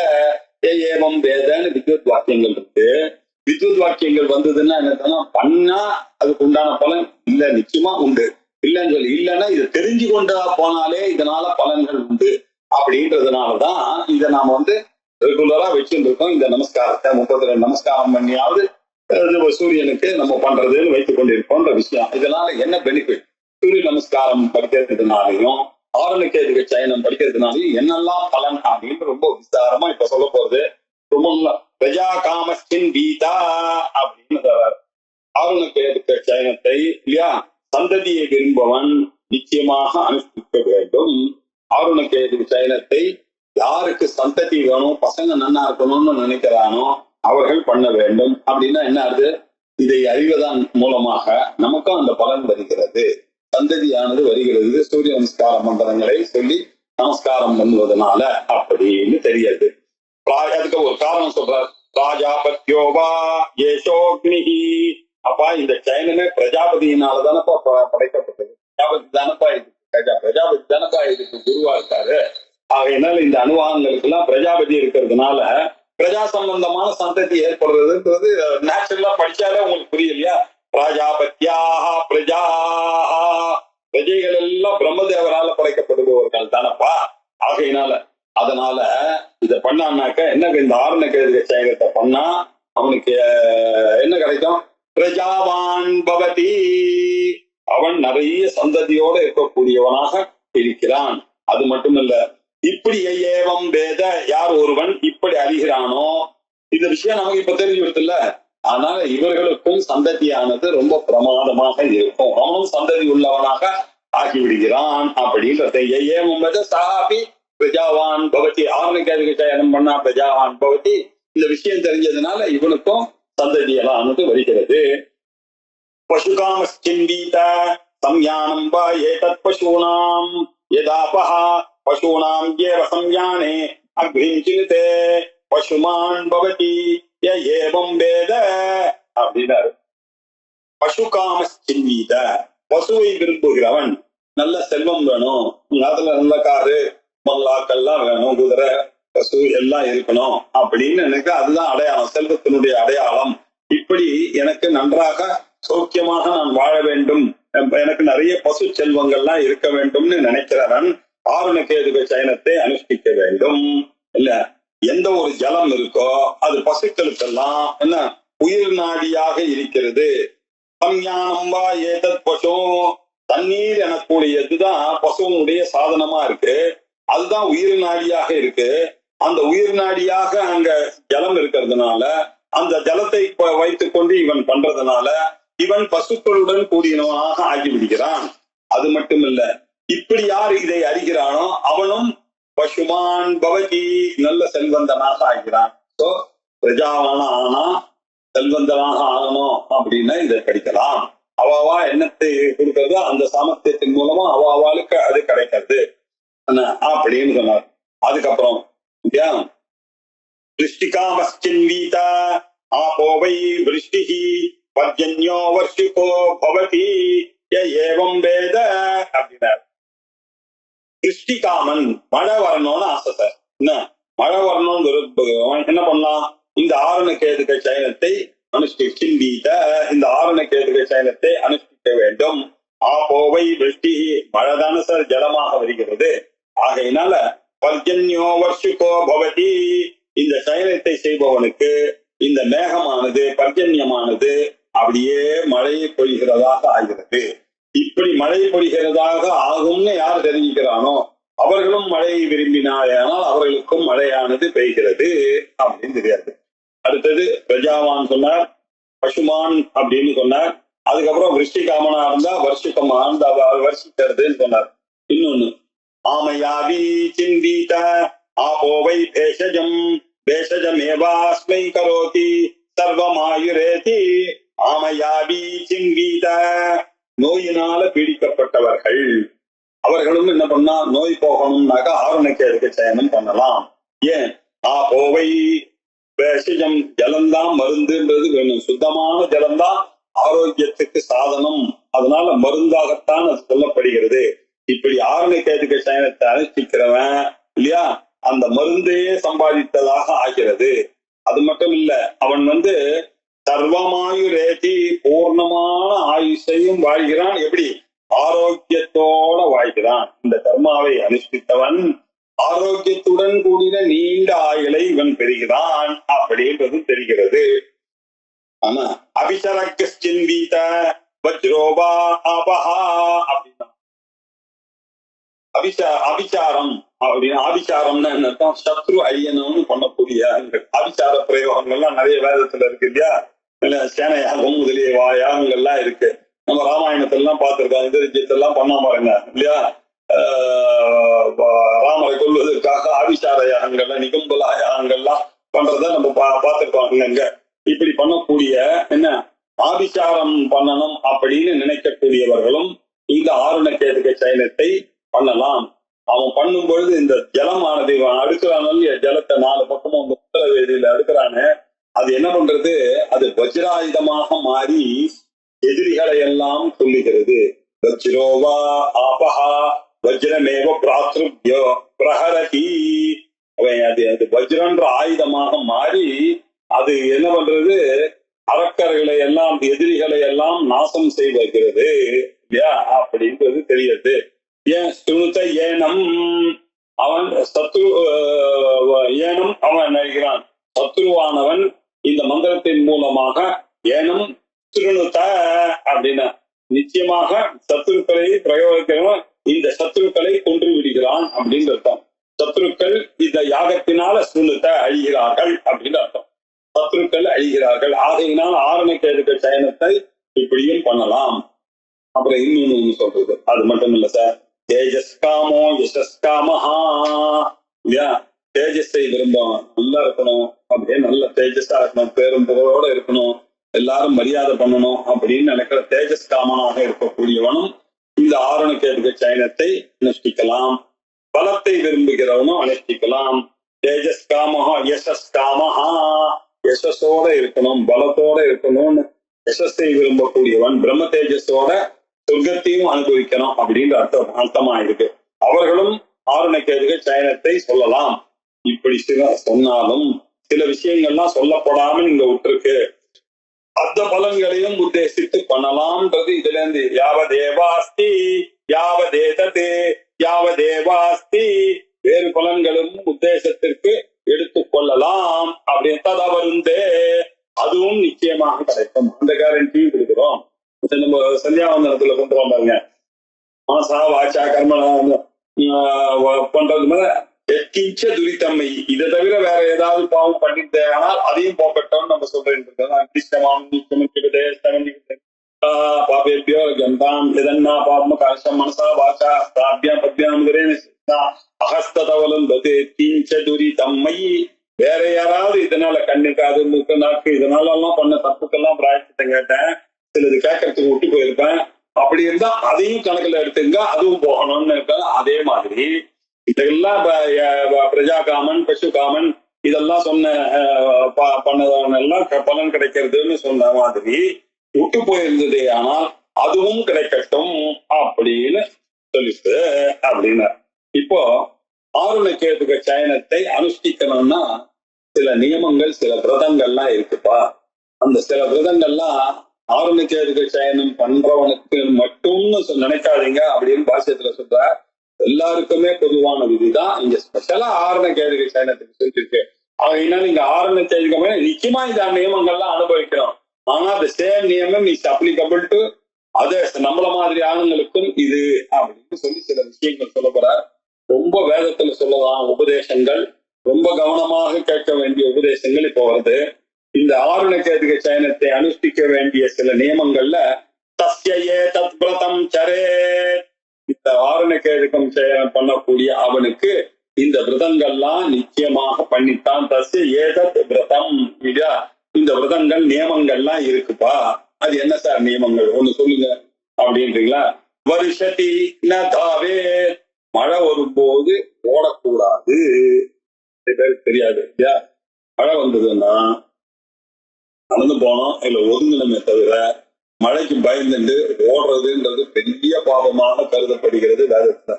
ஏவம் வேதன்னு வித்வத் வாக்கியங்கள் இருக்கு. வித்வத் வாக்கியங்கள் வந்ததுன்னா என்ன பண்ணா அதுக்கு உண்டான பலன் இல்ல, நிச்சயமா உண்டு. இல்லைன்னு சொல்லி இல்லைன்னா இதை தெரிஞ்சு கொண்டா போனாலே இதனால பலன்கள் உண்டு அப்படின்றதுனாலதான் இதை நாம ரெகுலரா வச்சுட்டு இருக்கோம். இந்த நமஸ்காரத்தை 32 நமஸ்காரம் பண்ணியாவது சூரியனுக்கு நம்ம பண்றதுன்னு வைத்துக் கொண்டிருக்கோன்ற விஷயம். இதனால என்ன பெனிஃபிட்? சூரிய நமஸ்காரம் படிக்கிறதுனாலையும் ஆறுனுக்கு சயனம் படிக்கிறதுனாலையும் என்னெல்லாம் பலன் அப்படின்னு ரொம்ப விஸ்தாரமா இப்ப சொல்ல போறது. ரொம்ப பிரஜா காமஸ்டின் கீதா அப்படின்னு ஆறுனுக்கு சயனத்தை இல்லையா சந்ததியை விரும்பவன் நிச்சயமாக அனுஷ்டிக்க வேண்டும். ஆறுனுக்கு சயனத்தை யாருக்கு சந்ததி வேணும், பசங்க நன்னா இருக்கணும்னு நினைக்கிறானோ அவர்கள் பண்ண வேண்டும். அப்படின்னா என்ன ஆகுது? இதை அறிவதன் மூலமாக நமக்கும் அந்த பலன் வருகிறது, சந்ததியானது வருகிறது. சூரிய நமஸ்கார மந்திரங்களை சொல்லி நமஸ்காரம் பண்ணுவதனால அப்படின்னு தெரியாது. அதுக்கு ஒரு காரணம் சொல்றார். ராஜாபத்யோவா ஏஷோக்னிஹி. அப்பா இந்த சயனமே பிரஜாபதியினாலதானப்பா படைக்கப்பட்டது. பிரஜாபதி தானப்பா பிரஜாபதி தானப்பா இதுக்கு குருவா இருக்காரு. ஆகையினால இந்த அனுபவங்களுக்கு எல்லாம் பிரஜாபதி இருக்கிறதுனால பிரஜா சம்பந்தமான சந்ததி ஏற்படுறதுன்றது நேச்சுரலா படிச்சாலே உங்களுக்கு புரியலையா? ராஜாபத்யாக பிரஜா, பிரஜைகள் எல்லாம் பிரம்மதேவரால படைக்கப்படுபவர்கள் தானப்பா. ஆகையினால அதனால இத பண்ணான்னாக்க என்ன, இந்த ஆறுனுக்கு சயனத்தை பண்ணா அவனுக்கு என்ன கிடைக்கும்? பிரஜாவான் பவதி, அவன் நிறைய சந்ததியோட இருக்கக்கூடியவனாக இருக்கிறான். அது மட்டுமல்ல, இப்படி ஏவம் வேத, யார் ஒருவன் இப்படி அறிகிறானோ, இந்த விஷயம் நமக்கு இப்ப தெரிஞ்சு விடுத்துல. அதனால இவர்களுக்கும் சந்ததியானது ரொம்ப பிரமாதமாக இருக்கும். அவனும் சந்ததி உள்ளவனாக ஆகிவிடுகிறான் அப்படின்றது. ஏவம் வேத சாபி பிரஜாவான் பவதி, ஆறுனுக்கு சயனம் பண்ணா பிரஜாவான் பவதி. இந்த விஷயம் தெரிஞ்சதுனால இவனுக்கும் சந்ததியெல்லாம் வருகிறது. பசுகாமஸ்சிந்தீத சம்யானம் வா ஏதத் பசூனாம் யதாபஹ பசூனாம் ஏவ சம்யானே அக்னிஞ்சிதே பசுமான் பவதி ய ஏவம் வேத அப்படின்னாரு. பசுகாமஸ்சிந்தீத, பசுவை விரும்புகிறவன், நல்ல செல்வம் வேணும், அதுல நல்ல காரு பங்களாக்கள்லாம் வேணும், குதிரை பசு எல்லாம் இருக்கணும் அப்படின்னு எனக்கு அதுதான் அடையாளம், செல்வத்தினுடைய அடையாளம். இப்படி எனக்கு நன்றாக சௌக்கியமாக நான் வாழ வேண்டும், எனக்கு நிறைய பசு செல்வங்கள்லாம் இருக்க வேண்டும்னு நினைக்கிறவன் ஆறுனுக்கு சயனத்தை அனுஷ்டிக்க வேண்டும். இல்ல எந்த ஒரு ஜலம் இருக்கோ அது பசுக்களுக்கெல்லாம் என்ன உயிர் நாடியாக இருக்கிறது. சம்யானம் வா ஏதத் பசு, தண்ணீர் எனக்கூடியதுதான் பசுவனுடைய சாதனமா இருக்கு, அதுதான் உயிர் நாடியாக இருக்கு. அந்த உயிர் நாடியாக அங்க ஜலம் இருக்கிறதுனால அந்த ஜலத்தை வைத்துக் கொண்டு இவன் பண்றதுனால இவன் பசுக்களுடன் கூடியவனாக ஆகிவிடுகிறான். அது மட்டுமில்ல, இப்படி யார் இதை அறிகிறானோ அவனும் பசுமான் பவதி, நல்ல செல்வந்தனாக ஆகிறான். சோ பிரஜாவான ஆனா செல்வந்தனாக ஆகணும் அப்படின்னா இதை படிக்கலாம். அவாவா எண்ணத்தை கொடுக்கறது அந்த சாமர்த்தியத்தின் மூலமா அவாவாளுக்கு அது கிடைக்கிறது அப்படின்னு சொன்னார். அதுக்கப்புறம் விருஷ்டிகாமஸ்சின்வீதா ஆபோ வை விருஷ்டிஹி பர்ஜன்யோ வர்ஷிகோ பவதி ய ஏவம் வேத அப்படின்னார். விருஷ்டிகாமன், மழை வரணும்னு ஆசை சார். என்ன மழை வரணும்னு என்ன பண்ணலாம்? இந்த ஆறுனுக்கு சயனத்தை அனுஷ்டிக்க, இந்த ஆறுனுக்கு சயனத்தை அனுஷ்டிக்க வேண்டும். ஆபோவை விருஷ்டி, மழைதான சார் ஜலமாக வருகிறது. ஆகையினால பர்ஜன்யோ வர்ஷுகோ பவதி, இந்த சயனத்தை செய்பவனுக்கு இந்த மேகமானது பர்ஜன்யமானது அப்படியே மழை பொழிகிறதாக ஆகிறது. இப்படி மழை பொழிகிறதாக ஆகும்னு யார் தெரிவிக்கிறானோ அவர்களும் மழையை விரும்பினாலேயானால் அவர்களுக்கும் மழையானது பெய்கிறது அப்படின்னு தெரியாது. அடுத்தது பிரஜாவான் சொன்னார், பசுமான் அப்படின்னு சொன்னார். அதுக்கப்புறம் விருஷ்டிகாமனா இருந்தா வருஷிகமான் வருஷிக்கிறதுன்னு சொன்னார். இன்னொன்னு ஆமையாவி சிந்தீத ஆபோவை பேஷஜம் பேஷஜமேவாஸ்மை கரோதி சர்வமாயுரேதி. ஆமையாவி சிந்தீத, நோயினால பீடிக்கப்பட்டவர்கள் அவர்களும் என்ன பண்ணா, நோய் போகணும்னாக்கா ஆருணக்கேதுக சயனம் பண்ணலாம். ஏன்? ஆபோவை பேஷஜம், ஜலம்தான் மருந்துன்றது வேணும். சுத்தமான ஜலம்தான் ஆரோக்கியத்துக்கு சாதனம், அதனால மருந்தாகத்தான் அது சொல்லப்படுகிறது. இப்படி ஆருணக்கேதுக சயனத்தை அனுஷ்டிக்கிறவன் இல்லையா, அந்த மருந்தையே சம்பாதித்ததாக ஆகிறது. அது மட்டும் இல்ல, அவன் சர்வமாயுரேதி, பூர்ணமான ஆயுஷையும் வாழ்கிறான். எப்படி? ஆரோக்கியத்தோட வாழ்கிறான். இந்த கர்மாவை அனுஷ்டித்தவன் ஆரோக்கியத்துடன் கூடிய நீண்ட ஆயுளை இவன் பெறுகிறான் அப்படின்றது தெரிகிறது. ஆனா அபிசரக்க சிந்தீத வஜ்ரோபா ஆபஹா அப்படின்னா அபிசாரம் அப்படின்னு, ஆபிசாரம்னா என்ன அர்த்தம்? சத்ரு அழியணும்னு பண்ணக்கூடிய ஆபிசார பிரயோகங்கள்லாம் நிறைய வேதத்துல இருக்கு இல்லையா. சேனையாகம் முதலிய யாகங்கள்லாம் இருக்கு. நம்ம ராமாயணத்திலாம் பார்த்திருக்கோம். இந்திரஜித்தெல்லாம் பண்ண பாருங்க இல்லையா. ராமரை கொள்வதற்காக ஆபிசார யாகங்கள்ல நிகும்பலா யாகங்கள்லாம் பண்றத நம்ம பார்த்திருக்கோம் அங்கங்க. இப்படி பண்ணக்கூடிய என்ன ஆபிசாரம் பண்ணணும் அப்படின்னு நினைக்கக்கூடியவர்களும் இந்த ஆருணக்கேதுக சயனத்தை பண்ணலாம். அவன் பண்ணும் பொழுது இந்த ஜலமானது அடுக்கிறான ஜலத்தை 4 பக்கமும் உத்தர வேதியில அடுக்கிறானு, அது என்ன பண்றது? அது வஜ்ராயுதமாக மாறி எதிரிகளை எல்லாம் சொல்லுகிறது. வஜ்ரோவா ஆபஹா வஜ்ரமேவ பிராத்ருப்யோ பிரஹரதி. அவன் அது வஜ்ரன்ற ஆயுதமாக மாறி அது என்ன பண்றது? அரக்கர்களை எல்லாம் எதிரிகளை எல்லாம் நாசம் செய்வது இல்லையா அப்படின்றது தெரியுது. ஏன் சுனுத்த ஏனம், அவன் ஏனம் அவன் நினைக்கிறான். சத்ருவானவன் இந்த மந்திரத்தின் மூலமாக ஏனம் திருணுத்த அப்படின்னா நிச்சயமாக சத்துருக்களை பிரயோகிக்கிறவன் இந்த சத்துருக்களை கொன்று விடுகிறான் அப்படின்னு அர்த்தம். சத்துருக்கள் இந்த யாகத்தினால சுனுத்த அழிகிறார்கள் அப்படின்னு அர்த்தம். சத்துருக்கள் அழிகிறார்கள். ஆகையினால் ஆருணக்கேதுக சயனத்தை இப்படியும் பண்ணலாம். அப்புறம் இன்னொன்னு சொல்றது, அது மட்டும் இல்ல சார், தேஜஸ்காமோ யசஸ்காமஹா இல்லையா. தேஜஸை விரும்பும், நல்லா இருக்கணும் அப்படியே நல்ல தேஜஸா இருக்கணும், பேரும் புகழோட இருக்கணும், எல்லாரும் மரியாதை பண்ணணும் அப்படின்னு நினைக்கிற தேஜஸ் காமனாக இருக்கக்கூடியவனும் இந்த ஆருணக்கேதுக சயனத்தை அனுஷ்டிக்கலாம். பலத்தை விரும்புகிறவனும் அனுஷ்டிக்கலாம். தேஜஸ் காமஹா யசஸ் காமஹா, யசஸோட இருக்கணும், பலத்தோட இருக்கணும்னு யசஸை விரும்பக்கூடியவன் பிரம்ம தேஜஸோட சொர்க்கத்தையும் அனுபவிக்கணும் அப்படின்ற அர்த்தமா இருக்கு. அவர்களும் ஆருணக்கேதுக சயனத்தை சொல்லலாம். இப்படி சொன்னாலும் சில விஷயங்கள்லாம் சொல்லப்படாமல் இங்க விட்டுருக்கு. அந்த பலன்களையும் உத்தேசித்து பண்ணலாம்ன்றது இதுல இருந்து யாவதேவாஸ்தி யாவதேதே யாவதேவாஸ்தி வேறு பலன்களும் உத்தேசத்திற்கு எடுத்துக் கொள்ளலாம் அப்படின்னு ததவருந்தே அதுவும் நிச்சயமாக கிடைக்கும். அந்த கேரண்டியும் கொடுக்கிறோம். நம்ம சந்தியாவந்தனத்துல பண்றோம் பாருங்க, மனசா வாச்சா கர்ம பண்றது மேல எக்கிஞ்ச துரித்தம்மை, இதை தவிர வேற ஏதாவது பாவம் பண்ணிட்டு ஆனால் அதையும் போக்கட்டோம்னு நம்ம சொல்றேன். பாபேபியோ கந்தாம் எதன்னா பாபம கலசம் மனசா வாச்சா பிராபியாம் பத்யாம் அகஸ்தவலம் எக்கிஞ்ச துரித்தம்மை. வேற யாராவது இதனால கண்ணு காது மூக்கு நாக்கு இதனால எல்லாம் பண்ண தப்புக்கெல்லாம் பிராயத்தை கேட்டேன், சிலது கேட்கறதுக்கு விட்டு போயிருப்பேன். அப்படி இருந்தா அதையும் கணக்குல எடுத்துங்க, அதுவும் போகணும்னு இருக்க. அதே மாதிரி இதெல்லாம் பிரஜா காமன் பசு காமன் இதெல்லாம் சொன்ன பண்ணதெல்லாம் பலன் கிடைக்கிறதுன்னு சொன்ன மாதிரி விட்டு போயிருந்ததே ஆனால் அதுவும் கிடைக்கட்டும் அப்படின்னு சொல்லிட்டு அப்படின்னா. இப்போ ஆருணக்கேதுக சயனத்தை அனுஷ்டிக்கணும்னா சில நியமங்கள் சில விரதங்கள்லாம் இருக்குப்பா. அந்த சில விரதங்கள்லாம் ஆருணக்கேதுக சயனம் பண்றவனுக்கு மட்டும்னு நினைக்காதீங்க அப்படின்னு பாஷ்யத்துல சொல்ற. எல்லாருக்குமே பொதுவான விதிதான். இங்க ஸ்பெஷலா ஆரண கேதுகை சயனத்துக்கு சொல்லிருக்கு. ஆகையினால இங்க ஆரண கேதுகை நிச்சயமா இந்த நியமங்கள்லாம் அனுபவிக்கிறோம். ஆனா the same நியமம் is applicable to others. நம்மள மாதிரி ஆளுங்களுக்கும் இது அப்படின்னு சொல்லி சில விஷயங்கள் சொல்ல போறார். ரொம்ப வேதத்துல சொல்லலாம் உபதேசங்கள், ரொம்ப கவனமாக கேட்க வேண்டிய உபதேசங்கள் இப்ப வருது. இந்த ஆருண கேதுகை சயனத்தை அனுஷ்டிக்க வேண்டிய சில நியமங்கள்ல தஸ்ய தத் விரதம் சரே, இந்த ஆரண கேதுகம் சயனம் பண்ணக்கூடிய அவனுக்கு இந்த விரதங்கள்லாம் நிச்சயமாக பண்ணித்தான். தஸ்ய ஏதத் விரதம், இந்த விரதங்கள் நியமங்கள்லாம் இருக்குப்பா. அது என்ன சார் நியமங்கள் ஒண்ணு சொல்லுங்க அப்படின்றீங்களா? வருஷதி நதாவே, மழை வரும்போது ஓடக்கூடாது. பேருக்கு தெரியாது இல்லையா? மழை வந்ததுன்னா நடந்து போனோம் இல்ல ஒதுங்கணுமே தவிர மழைக்கு பயந்துட்டு ஓடுறதுன்றது பெரிய பாவமாக கருதப்படுகிறது வேதத்துல.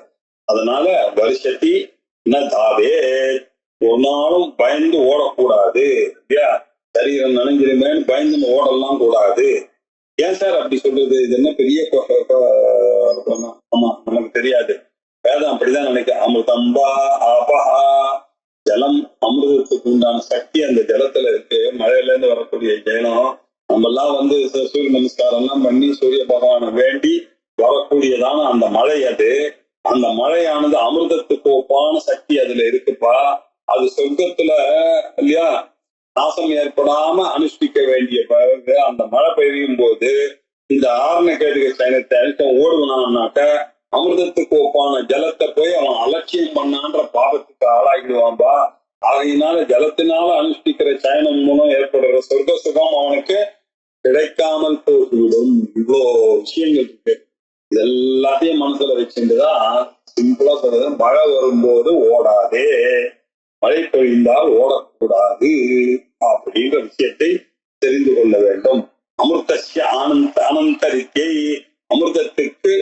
அதனால வருஷத்தி நதாவே, ஒரு நாளும் பயந்து ஓடக்கூடாது இல்லையா? சரீரம் நனைஞ்சிருமேன்னு பயந்துன்னு ஓடலாம் கூடாது. ஏன் சார் அப்படி சொல்றது? இது என்ன பெரிய ஆமா நமக்கு தெரியாது. வேதம் அப்படிதான் நினைக்க. அமிர்தம்பா ஆபஹா, ஜலம் அமிர்தத்துக்கு உண்டான சக்தி அந்த ஜலத்துல இருக்கு. மழையில இருந்து வரக்கூடிய ஜலம் நம்ம எல்லாம் வந்து சூரிய நமஸ்காரம் எல்லாம் பண்ணி சூரிய பகவானை வேண்டி வரக்கூடியதான அந்த மழை. அது அந்த மழையானது அமிர்தத்துக்கு ஒப்பான சக்தி அதுல இருக்குப்பா. அது சொர்க்கத்துல இல்லையா நாசம் ஏற்படாம அனுஷ்டிக்க வேண்டிய அந்த மழை பெய்யும் போது இந்த ஆரண கேதுகை சயனத்தை அழிக்க ஓடுவனான்னாக்க அமிர்தத்துக்கு ஒப்பான ஜலத்தை போய் அவன் அலட்சியம் பண்ணான்ற பாவத்துக்கு ஆளாகிடுவான்பா. ஆகையினால ஜலத்தினால அனுஷ்டிக்கிற சயனம் மூலம் ஏற்படுற சொர்க்க சுகம் அவனுக்கு கிடைக்காமல் போய்விடும். இவ்வளோ விஷயங்கள் இருக்கு. இது எல்லாத்தையும் மனசுல வச்சுட்டுதான் சிம்பிளா சொல்றது, மழை வரும்போது ஓடாதே, மழை பொழிந்தால் ஓடக்கூடாது அப்படின்ற விஷயத்தை தெரிந்து கொள்ள வேண்டும். அமிர்தஸ்ய அனந்தரிக்கை, அமிர்தத்துக்கு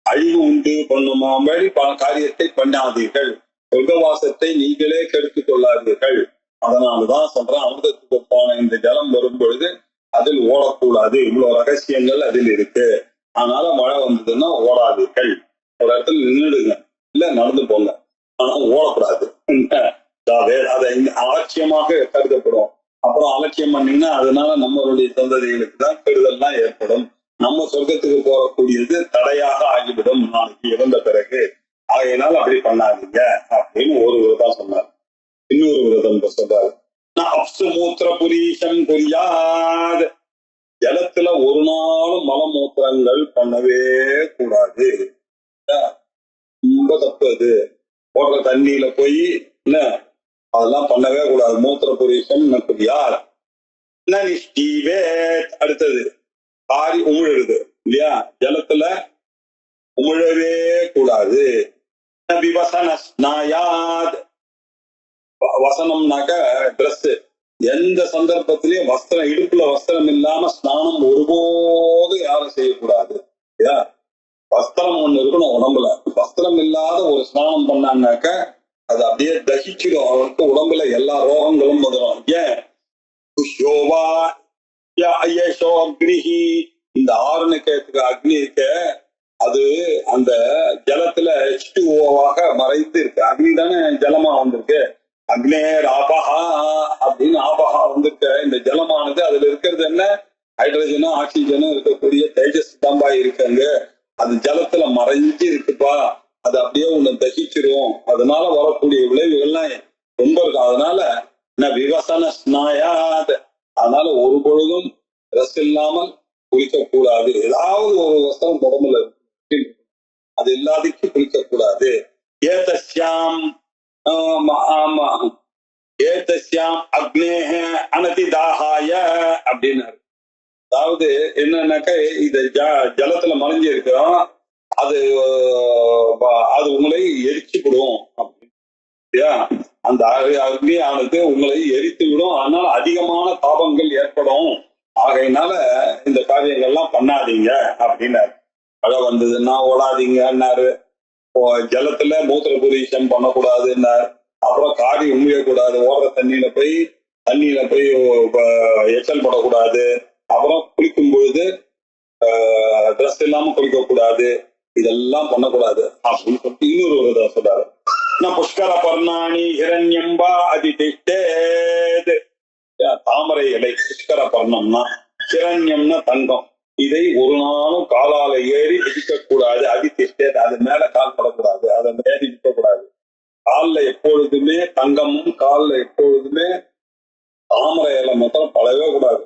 அழிவு உண்டு பண்ணுமாம்படி பல காரியத்தை பண்ணாதீர்கள். சொர்க்கவாசத்தை நீங்களே கெடுத்துக் கொள்ளாதீர்கள். அதனாலதான் சொல்றேன், அமிர்தத்துக்கு போன இந்த ஜலம் வரும் பொழுது அதில் ஓடக்கூடாது. இவ்வளவு ரகசியங்கள் அதில் இருக்கு. அதனால மழை வந்ததுன்னா ஓடாதீர்கள். ஒரு இடத்துல நின்றுடுங்க, இல்ல நடந்து போங்க, ஆனா ஓடக்கூடாது. அதை அலட்சியமாக கருதப்படும். அப்புறம் அலட்சியம் பண்ணீங்கன்னா அதனால நம்மளுடைய சந்ததிகளுக்கு தான் கெடுதல்லாம் ஏற்படும். நம்ம சொர்க்கத்துக்கு போகக்கூடியது தடையாக ஆகிவிடும் நாளைக்கு இறந்த பிறகு. ஆகையினால் அப்படி பண்ணாதீங்க அப்படின்னு ஒரு விரதம் சொன்னார். இன்னொரு விரதம் சொல்றாரு, அப்சுமூத்திர புரீஷம் புரியாது, ஜலத்துல ஒரு நாளும் மலமூத்திரங்கள் பண்ணவே கூடாது. ரொம்ப தப்பு அது. போடுற தண்ணியில போய் என்ன அதெல்லாம் பண்ணவே கூடாது. மூத்திர புரீஷம் புரியார். அடுத்தது காரி உமிழுது இல்லையா? ஜலத்துல உமிழவே கூடாது. வசனம்னாக்க ட்ரெஸ். எந்த சந்தர்ப்பத்திலயும் வஸ்திரம், இடுப்புல வஸ்திரம் இல்லாம ஸ்நானம் ஒருபோது யாரும் செய்யக்கூடாது. வஸ்திரம் ஒண்ணு இருக்கணும் உடம்புல. வஸ்திரம் இல்லாத ஒரு ஸ்நானம் பண்ணாங்கனாக்க அது அப்படியே தகிச்சிடும். அவருக்கு உடம்புல எல்லா ரோகங்களும் வந்துடும். ஏன்? இந்த ஆரண கேதுக அக்னி இருக்க, அது அந்த ஜலத்துல H2O-வாக மறைந்து இருக்கு. அக்னி தானே ஜலமா வந்திருக்கு. அக்னேர் ஆபஹா அப்படின்னு ஆபஹா வந்திருக்க இந்த ஜலமானது அதுல இருக்கிறது என்ன? ஹைட்ரஜனும் ஆக்சிஜனும் இருக்கக்கூடிய தேஜஸ் தாம்பா இருக்காங்க. அது ஜலத்துல மறைஞ்சு இருக்குப்பா. அது அப்படியே உன்னை தகிச்சிரும். அதனால வரக்கூடிய விளைவுகள்லாம் ரொம்ப இருக்கும். அதனால விவசன ஸ்நாயாத், அதனால ஒரு பொழுதும் ட்ரெஸ் இல்லாமல் குளிக்க கூடாது. ஏதாவது ஒரு வஸ்திரம் உடம்புல இருக்கு, அது எல்லாத்துக்கும் குளிக்க கூடாது. ஏதஸ்யாம் ஏதஸ்யாம் அக்னேஹ அனதிதாகாய அப்படின்னாரு. அதாவது என்னன்னாக்க இது ஜலத்துல மறைஞ்சு இருக்கிறோம், அது அது உங்களை எரிச்சு விடும் அப்படியா? அந்த அக்னி ஆனது உங்களை எரித்து விடும். அதனால அதிகமான தாபங்கள் ஏற்படும். ஆகையினால இந்த காரியங்கள்லாம் பண்ணாதீங்க அப்படின்னாரு. மழை வந்ததுன்னா ஓடாதீங்கன்னாரு. ஜலத்துல மூத்திர புரீஷம் பண்ணக்கூடாதுன்னாரு. அப்புறம் காரி உமிழக்கூடாது. ஓடுற தண்ணியில போய் எச்சல் படக்கூடாது. அப்புறம் குளிக்கும் பொழுது ட்ரெஸ் இல்லாம குளிக்க கூடாது. இதெல்லாம் பண்ணக்கூடாது அப்படின்னு சொல்லிட்டு இன்னொரு ஒரு இதை சொல்றாரு. நான் புஷ்கர பர்ணாணி ஹிரண்யம்பா அதிதிஷ்டேத். தாமரை இலை புஷ்கர பர்ணம்னா, ஹிரண்யம்னா தங்கம். இதை ஒரு நாளும் காலால ஏறி மிதிக்க கூடாது. அதிதிஷ்டேத், அது மேல கால் படக்கூடாது, அதை ஏறி மிதிக்க கூடாது. கால்ல எப்பொழுதுமே தங்கமும், கால்ல எப்பொழுதுமே தாமரை இலை மாத்திரம் படவே கூடாது.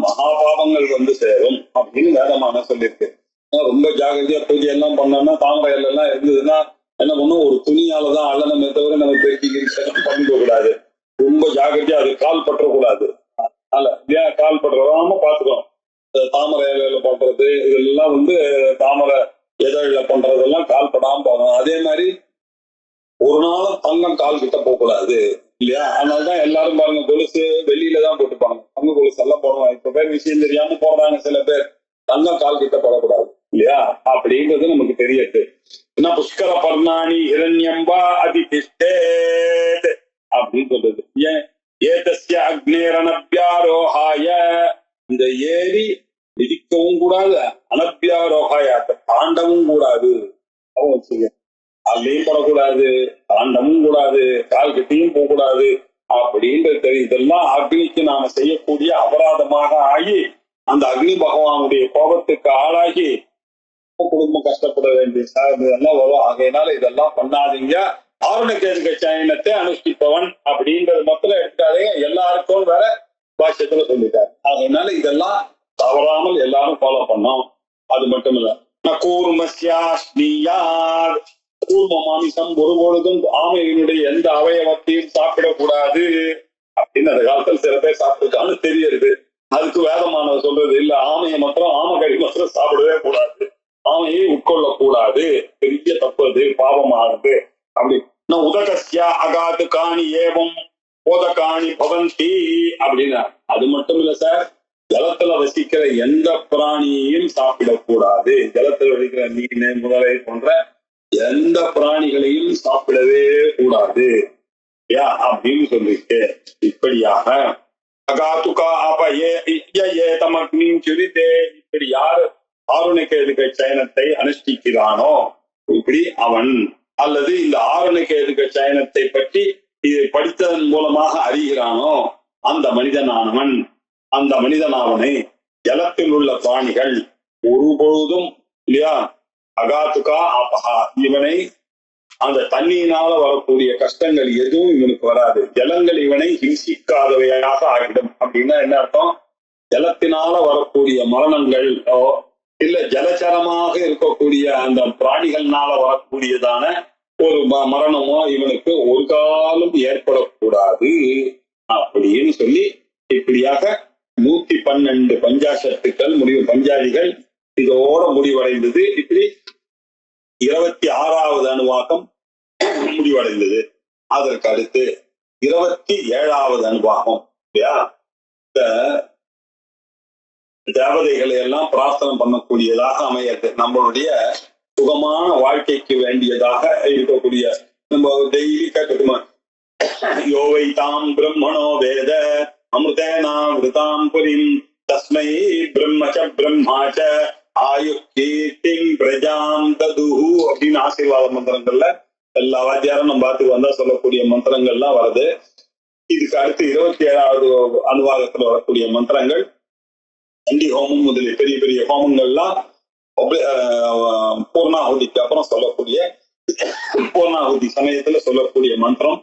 மகாபாவங்கள் வந்து சேரும் அப்படின்னு வேதமான சொல்லியிருக்கு. ரொம்ப ஜாகிரதையா பூஜை எல்லாம் பண்ணோம்னா தாமரை இலை எல்லாம் இருந்ததுன்னா என்ன பண்ணும், ஒரு துணியாலதான் அள்ளனமே தவிர நம்ம பெருக்கி பண்ணிக்க கூடாது. ரொம்ப ஜாகிரதையா அது கால் பற்றக்கூடாது. ஏன் கால் பற்றாம பாத்துக்கணும். தாமரை இலையில பண்றது இதெல்லாம் வந்து தாமரை இதழில பண்றதெல்லாம் கால் படாம போகணும். அதே மாதிரி ஒரு நாளும் தங்கம் கால் கிட்ட போக கூடாது இல்லையா? அதனாலதான் எல்லாரும் பாருங்க கொலுசு வெளியில தான் போட்டுப்பாங்க. தங்க கொலுசு எல்லாம் போடுவாங்க. இப்ப பேர் விஷயம் தெரியாம போடுறாங்க சில பேர். தங்கம் கால் கிட்ட போடக்கூடாது இல்லையா? அப்படின்றது நமக்கு தெரியுது. என்ன புஷ்கர பர்ணாணி ஹிரண்யம்பா அதிதிஷ்டேத் அப்படின்னு சொல்றது. ஏன் ஏதஸ்ய அக்னேரணப்யாரோஹாய, இந்த ஏரி மிதிக்கவும் கூடாது, அனப்யாரோஹாய தாண்டவும் கூடாது. அதுலயும் படக்கூடாது, தாண்டமும் கூடாது, கால் கட்டியும் போக கூடாது அப்படின்றது தெரியும். இதெல்லாம் அக்னிக்கு நாம செய்யக்கூடிய அபராதமாக ஆகி அந்த அக்னி பகவானுடைய கோபத்துக்கு ஆளாகி குடும்பம் கஷ்டப்பட வேண்டிய இதெல்லாம் வரும். ஆகையினால இதெல்லாம் பண்ணாதீங்க. ஆருணகேதுக சயனத்தை அனுஷ்டிப்பவன் அப்படின்றது மட்டும் எடுத்தாலே எல்லாருக்கும் வேற பாஷ்யத்துல சொல்லிட்டாரு. ஆகையினால இதெல்லாம் தவறாமல் எல்லாரும் ஃபாலோ பண்ணோம். அது மட்டும் இல்ல, கூர்ம மாமிசம் ஒருபொழுதும் ஆமையினுடைய எந்த அவயவத்தையும் சாப்பிடக்கூடாது அப்படின்னு அந்த காலத்துல சில பேர் சாப்பிட்டுருக்கான்னு தெரியுது. அதுக்கு வேதமானவர் சொல்றது இல்ல, ஆமையை மாத்திரம் ஆமகறி மாத்திரம் சாப்பிடவே கூடாது, ஆமையை உட்கொள்ளக்கூடாது, பெரிய தப்பு, அது பாவமாகுது அப்படி. உதகஸ்யா அகாது காணி ஏவம் போதகாணி பவந்தி அப்படின்னா அது மட்டும் இல்ல சார், ஜலத்துல வசிக்கிற எந்த பிராணியையும் சாப்பிடக்கூடாது. ஜலத்துல வசிக்கிற மீன் முதலை போன்ற எந்த பிராணிகளையும் சாப்பிடவே கூடாது அப்படின்னு சொல்லிட்டு, இப்படியாக அகாதுகா அப்ப ஏதமக்னின் சொல்லிட்டு இப்படி யாரு ஆருணகேதுக சயனத்தை அனுஷ்டிக்கிறானோ, இப்படி அவன் அல்லது இந்த ஆருணகேதுக சயனத்தை பற்றி இதை படித்ததன் மூலமாக அறிகிறானோ அந்த மனிதனானவன், அந்த மனிதனாவனை ஜலத்தில் உள்ள பிராணிகள் ஒருபொழுதும் இல்லையா அகாத்துகா அப்பஹா, இவனை அந்த தண்ணியினால வரக்கூடிய கஷ்டங்கள் எதுவும் இவனுக்கு வராது. ஜலங்கள் இவனை ஹிம்சிக்காதவையாக ஆகிடும். அப்படின்னா என்ன அர்த்தம்? ஜலத்தினால வரக்கூடிய மரணங்கள் இல்ல ஜலச்சரமாக இருக்கக்கூடிய அந்த பிராணிகள்னால வரக்கூடியதான ஒரு மரணமோ இவனுக்கு ஒரு காலம் ஏற்படக்கூடாது அப்படின்னு சொல்லி இப்படியாக 112 பஞ்சாசத்துக்கள் முடிவு, பஞ்சாதிகள் இதோட முடிவடைந்தது. இப்படி 26வது அணுவாக்கம் முடிவடைந்தது. அதற்கு அடுத்து 27வது அணுவாகம் இல்லையா, இந்த தேவதைகளை எல்லாம் பிரார்த்தனை பண்ணக்கூடியதாக அமையது. நம்மளுடைய சுகமான வாழ்க்கைக்கு வேண்டியதாக இருக்கக்கூடிய நம்ம டெய்லி கேட்கட்டுமா, யோவை தாம் பிரம்மணோ வேத அமிர்தேனாமிருதாம் புரிம் தஸ்மை பிரம்மச்ச பிரம்மாச்ச ஆயு கீர்த்திங் பிரஜாம் ததுஹு அப்படின்னு ஆசீர்வாத மந்திரங்கள்ல எல்லா வாத்தியாரும் நம்ம பார்த்துக்கு வந்தா சொல்லக்கூடிய மந்திரங்கள்லாம் வருது. இதுக்கு அடுத்து 27வது அனுவாகத்துல வரக்கூடிய மந்திரங்கள் சண்டி ஹோமம் முதலிய பெரிய பெரிய ஹோமங்கள்லாம் பூர்ணாகுதிக்கு அப்புறம் சொல்லக்கூடிய பூர்ணாகுதி சமயத்துல சொல்லக்கூடிய மந்திரம்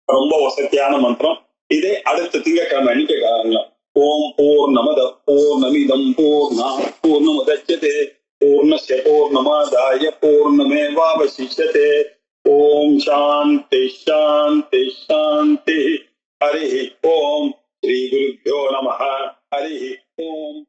ரொம்ப வசதியான மந்திரம். இதே அடுத்த திங்கட்கிழமை அன்னைக்கு ஓம் பூர்ணமத பூர்ணமிதம் பூர்ணாத் பூர்ணமுதச்யதே பூர்ணஸ்ய பூர்ணமாதாய பூர்ணமேவாவசிஷ்யதே. ஓம் சாந்தி சாந்தி சாந்தி. ஹரி ஓம். ஸ்ரீ குருभ्यो நமः. ஹரி ஓம்.